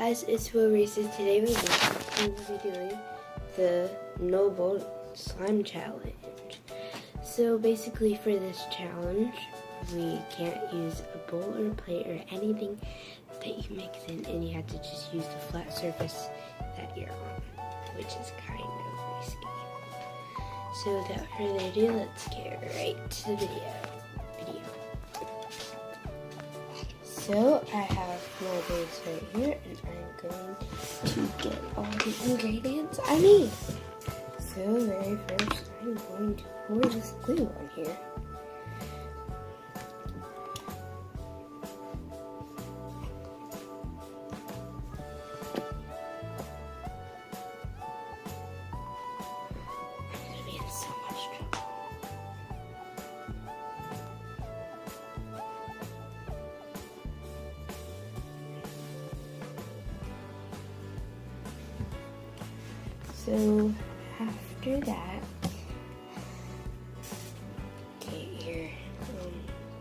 guys, it's Will Reese's. Today we will be doing the Noble Slime Challenge. So basically for this challenge, we can't use a bowl or a plate or anything that you mix in, and you have to just use the flat surface that you're on, which is kind of risky. So without further ado, let's get right to the video. So I have my bowls right here, and I'm going to get all the ingredients I need. So very first, I'm going to pour this glue on here. I'm going to be in so much trouble. So after that, get your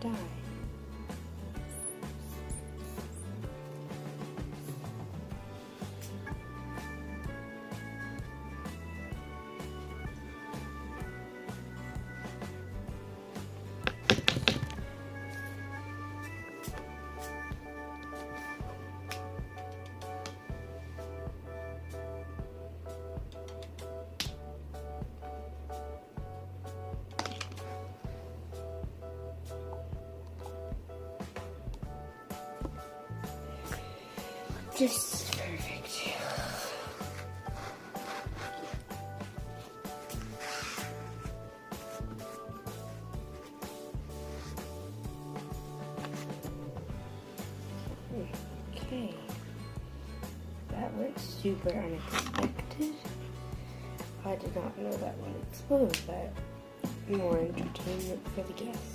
dye. Just perfect. Okay. That was super unexpected. I did not know that would explode, but more entertainment for the guests.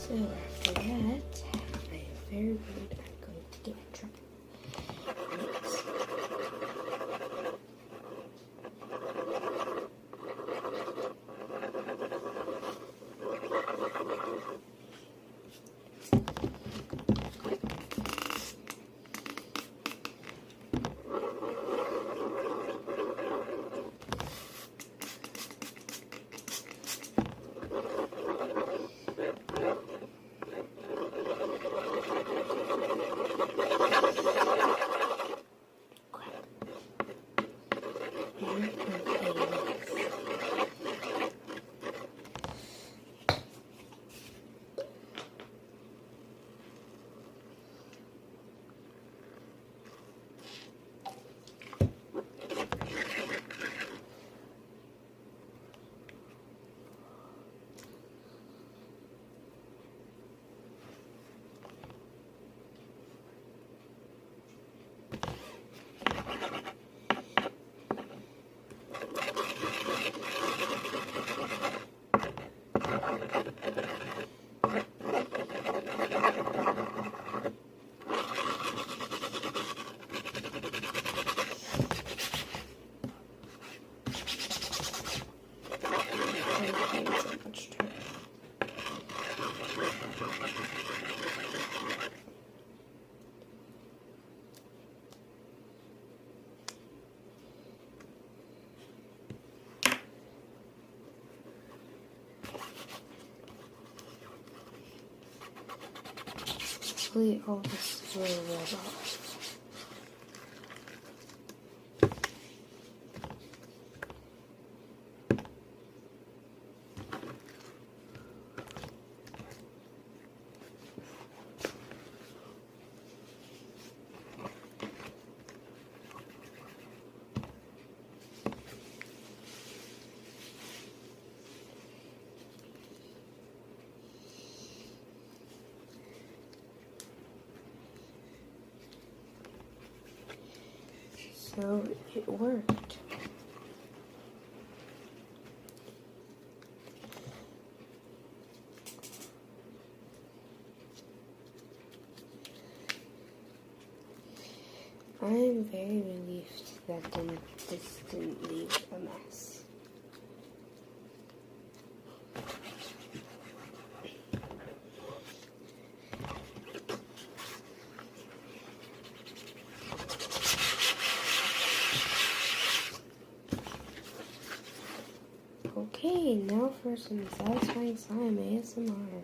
So after that, I am very worried I'm going to get in trouble. Hopefully all this will rub off. So it worked. I'm very relieved that this didn't leave a mess. Okay, now for some satisfying slime ASMR.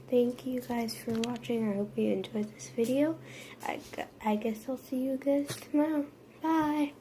Thank you guys for watching. I hope you enjoyed this video. I guess I'll see you guys tomorrow. Bye.